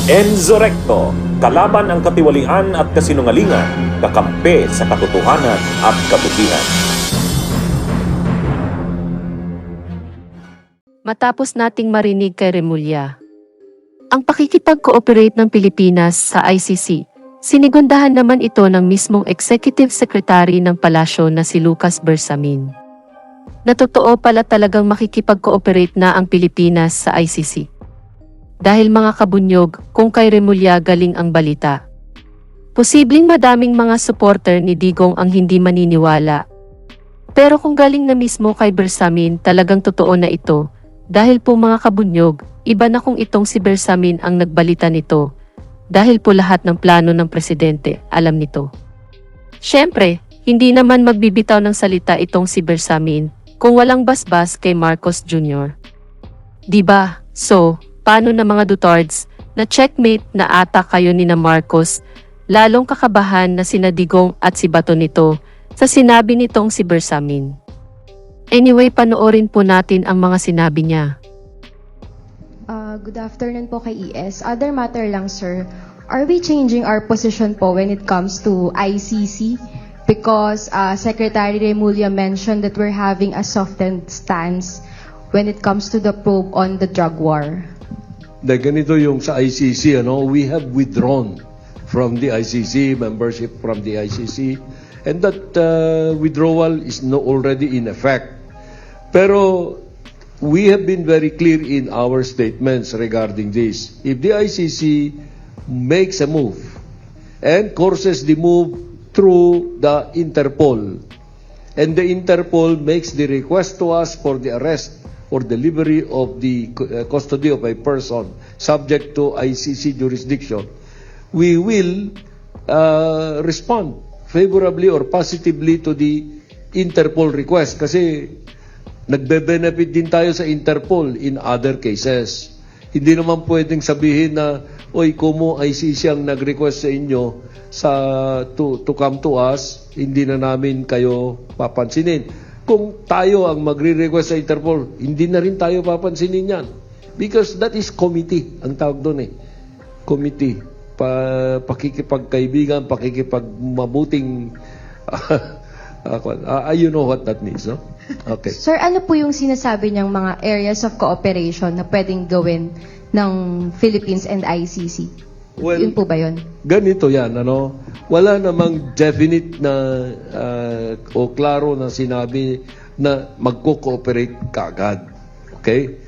Enzo Recto, kalaban ang katiwalian at kasinungalingan, kakampi sa katotohanan at kabutihan. Matapos nating marinig kay Remulla, ang pakikipag-cooperate ng Pilipinas sa ICC, sinigundahan naman ito ng mismong Executive Secretary ng Palasyo na si Lucas Bersamin. Na totoo pala talagang makikipag-cooperate na ang Pilipinas sa ICC. Dahil mga kabunyog, kung kay Remulla galing ang balita. Posibleng madaming mga supporter ni Digong ang hindi maniniwala. Pero kung galing na mismo kay Bersamin, talagang totoo na ito. Dahil po mga kabunyog, iba na kung itong si Bersamin ang nagbalita nito. Dahil po lahat ng plano ng presidente, alam nito. Siyempre, hindi naman magbibitaw ng salita itong si Bersamin kung walang basbas kay Marcos Jr. Diba? So, paano na mga Dutards, na checkmate na ata kayo ni na Marcos, lalong kakabahan na sina Digong at si Bato nito sa sinabi nitong si Bersamin. Anyway, panoorin po natin ang mga sinabi niya. Good afternoon po kay ES. Other matter lang, sir. Are we changing our position po when it comes to ICC? Because Secretary Remulla mentioned that we're having a softened stance when it comes to the probe on the drug war. Ganito yung sa ICC, we have withdrawn from the ICC, membership from the ICC, and that withdrawal is already in effect. Pero we have been very clear in our statements regarding this. If the ICC makes a move and courses the move through the Interpol, and the Interpol makes the request to us for the arrest or delivery of the custody of a person subject to ICC jurisdiction, we will respond favorably or positively to the Interpol request kasi nagbe-benefit din tayo sa Interpol in other cases. Hindi naman pwedeng sabihin na, oy, kumo ICC ang nag-request sa inyo to come to us, hindi na namin kayo papansinin. Kung tayo ang magre-request sa Interpol, hindi na rin tayo papansinin yan. Because that is committee, ang tawag doon Committee. Pakikipagkaibigan, pakikipagmabuting... you know what that means, no? Okay. Sir, ano po yung sinasabi niyang mga areas of cooperation na pwedeng gawin ng Philippines and ICC? Well, Yun po ba yun? Ganito yan, wala namang definite na o klaro na sinabi na magko-cooperate kaagad. Okay?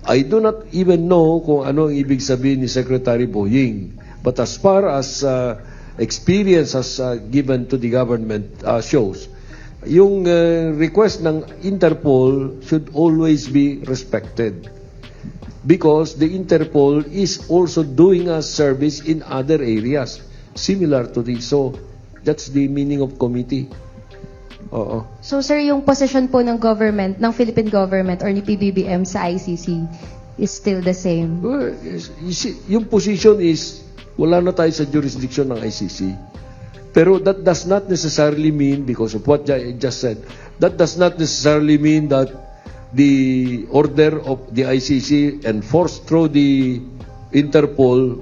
I do not even know kung ano ang ibig sabihin ni Secretary Boying. But as far as experience has given to the government shows, yung request ng Interpol should always be respected. Because the Interpol is also doing a service in other areas similar to this. So, that's the meaning of committee. Oo. So, sir, yung position po ng government, ng Philippine government or ni PBBM sa ICC is still the same? Well, yung position is, wala na tayo sa jurisdiction ng ICC. Pero that does not necessarily mean, because of what I just said, that does not necessarily mean that the order of the ICC enforced through the Interpol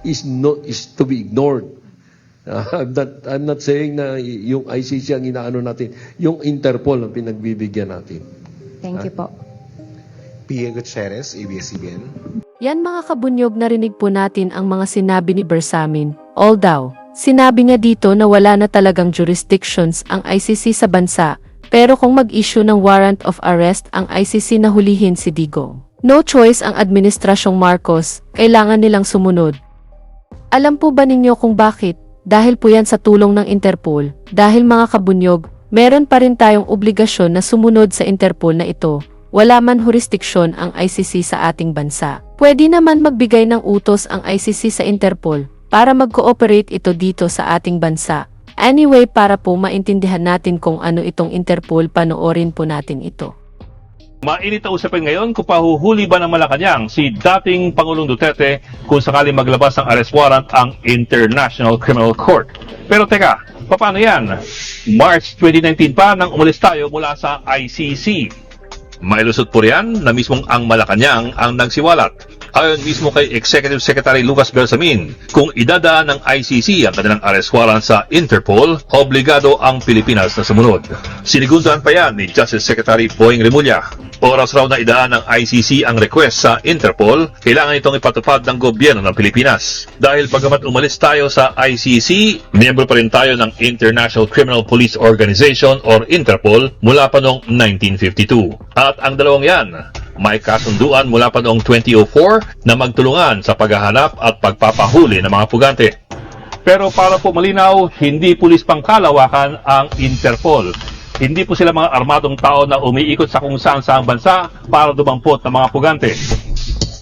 is to be ignored. I'm not saying na yung ICC ang inaano natin, yung Interpol ang pinagbibigyan natin. Thank you po. Pia Gutierrez, ABS-CBN. Yan mga kabunyog, narinig po natin ang mga sinabi ni Bersamin. Although, sinabi niya dito na wala na talagang jurisdictions ang ICC sa bansa, pero kung mag-issue ng warrant of arrest ang ICC na hulihin si Digong, no choice ang Administrasyong Marcos, kailangan nilang sumunod. Alam po ba ninyo kung bakit? Dahil po yan sa tulong ng Interpol. Dahil mga kabunyog, meron pa rin tayong obligasyon na sumunod sa Interpol na ito. Wala man jurisdiksyon ang ICC sa ating bansa. Pwede naman magbigay ng utos ang ICC sa Interpol para mag-cooperate ito dito sa ating bansa. Anyway, para po maintindihan natin kung ano itong Interpol, panoorin po natin ito. Mainit na usapin ngayon kung pahuhuli ba ng Malacanang si dating Pangulong Duterte kung sakaling maglabas ng arrest warrant ang International Criminal Court. Pero teka, paano yan? March 2019 pa nang umalis tayo mula sa ICC. Mailusot po riyan na mismong ang Malacanang ang nagsiwalat. Ayon mismo kay Executive Secretary Lucas Bersamin, kung idadaan ng ICC ang kanilang arrest warrant sa Interpol, obligado ang Pilipinas na sumunod. Sinigundahan pa yan ni Justice Secretary Boying Remulla. Oras raw na idaan ng ICC ang request sa Interpol, kailangan itong ipatupad ng gobyerno ng Pilipinas. Dahil bagamat umalis tayo sa ICC, miyembro pa rin tayo ng International Criminal Police Organization or Interpol mula pa noong 1952. At ang dalawang yan, may kasunduan mula pa noong 2004 na magtulungan sa paghahanap at pagpapahuli ng mga pugante. Pero para po malinaw, hindi pulis pangkalawakan ang Interpol. Hindi po sila mga armadong tao na umiikot sa kung saan-saang bansa para dumampot ng mga pugante.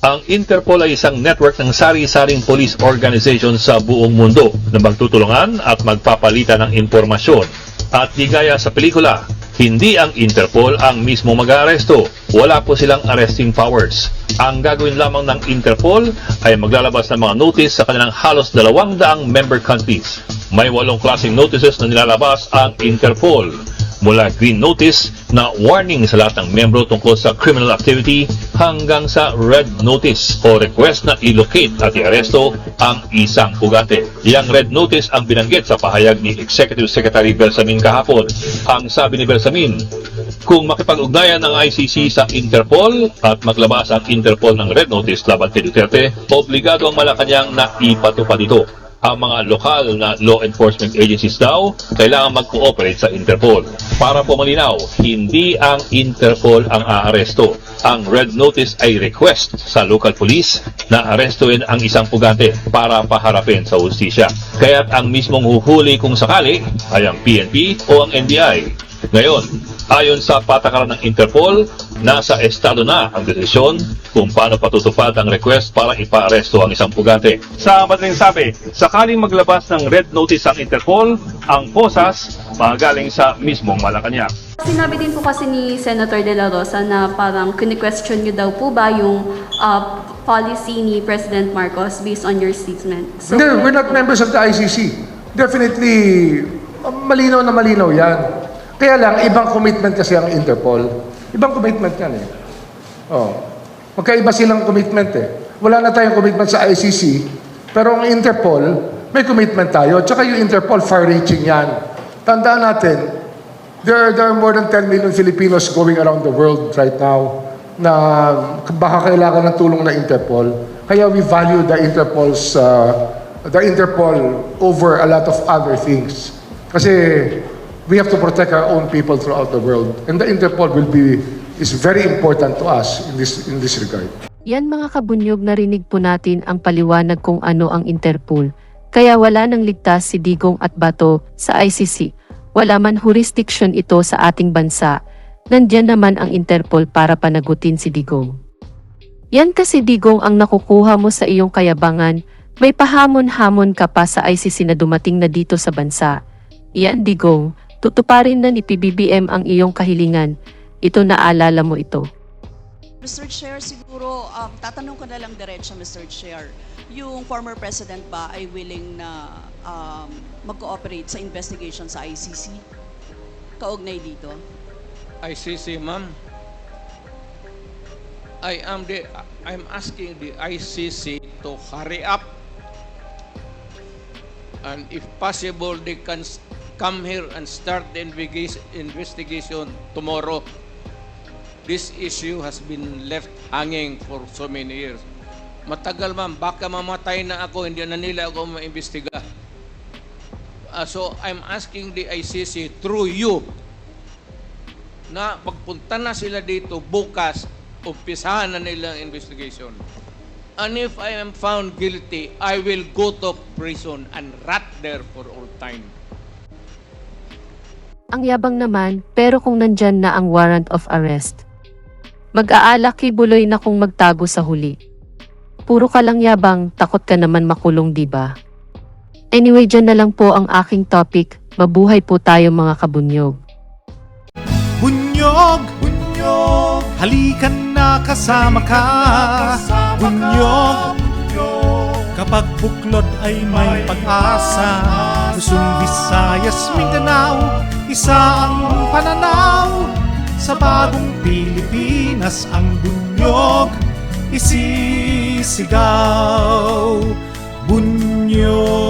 Ang Interpol ay isang network ng sari-saring police organization sa buong mundo na magtutulungan at magpapalitan ng impormasyon. At di gaya sa pelikula, hindi ang Interpol ang mismo mag-aaresto. Wala po silang arresting powers. Ang gagawin lamang ng Interpol ay maglalabas ng mga notice sa kanilang halos 200 member countries. May 8 klaseng notices na nilalabas ang Interpol. Mula green notice na warning sa lahat ng membro tungkol sa criminal activity hanggang sa red notice o request na i-locate at i-aresto ang isang pugante. Yang red notice ang binanggit sa pahayag ni Executive Secretary Bersamin kahapon. Ang sabi ni Bersamin, kung makipag-ugnayan ng ICC sa Interpol at maglabas ang Interpol ng red notice laban kay Duterte, obligado ang Malacanang na ipatupad ito. Ang mga lokal na law enforcement agencies daw kailangan mag-cooperate sa Interpol. Para po malinaw, hindi ang Interpol ang aaresto. Ang red notice ay request sa local police na arestuin ang isang pugante para paharapin sa hustisya. Kaya't ang mismong huhuli kung sakali ay ang PNP o ang NBI. Ngayon, ayon sa patakaran ng Interpol, nasa estado na ang desisyon kung paano patutupad ang request para ipaaresto ang isang pugante. Sa madaling sabi, sakaling maglabas ng red notice ang Interpol, ang posas magaling sa mismong Malacanang. Sinabi din po kasi ni Senator De La Rosa na parang kini-question niyo daw po ba yung policy ni President Marcos based on your statement? So, Hindi, we're not members of the ICC. Definitely, malinaw na malinaw yan. Kaya lang, ibang commitment kasi ang Interpol. Ibang commitment yan eh. Oh. Magkaiba silang commitment eh. Wala na tayong commitment sa ICC, pero ang Interpol, may commitment tayo. Tsaka yung Interpol, far-reaching yan. Tandaan natin, there are more than 10 million Filipinos going around the world right now na baka kailangan ng tulong ng Interpol. Kaya we value the Interpol over a lot of other things. Kasi we have to protect our own people throughout the world. And the Interpol is very important to us in this regard. Yan mga kabunyog, narinig po natin ang paliwanag kung ano ang Interpol. Kaya wala nang ligtas si Digong at Bato sa ICC. Wala man jurisdiction ito sa ating bansa. Nandiyan naman ang Interpol para panagutin si Digong. Yan kasi Digong ang nakukuha mo sa iyong kayabangan. May pahamon-hamon ka pa sa ICC na dumating na dito sa bansa. Yan Digong, tutuparin na ni PBBM ang iyong kahilingan. Ito naalala mo ito. Mr. Chair, siguro tatanong ko na lang diretso, Mr. Chair. Yung former president ba ay willing na mag-cooperate sa investigation sa ICC? Kaugnay dito? ICC, ma'am. I'm asking the ICC to hurry up, and if possible, they can come here and start the investigation tomorrow. This issue has been left hanging for so many years. Matagal, ma'am, baka mamatay na ako, hindi na nila ako maimbestiga. So I'm asking the ICC through you na pagpunta na sila dito bukas, umpisahan na nila ang investigation. And if I am found guilty, I will go to prison and rot there for all time. Ang yabang naman, pero kung nandyan na ang warrant of arrest, mag-aalaki buloy na kung magtago sa huli. Puro ka lang yabang, takot ka naman makulong, diba? Anyway, dyan na lang po ang aking topic. Mabuhay po tayo mga kabunyog. Bunyog, bunyog, halikan na kasama ka. Bunyog, kapag buklod ay may pag-asa. Luzon, Visayas, Mindanao, isa ang pananaw. sa bagong Pilipinas ang bunyog isisigaw. Bunyog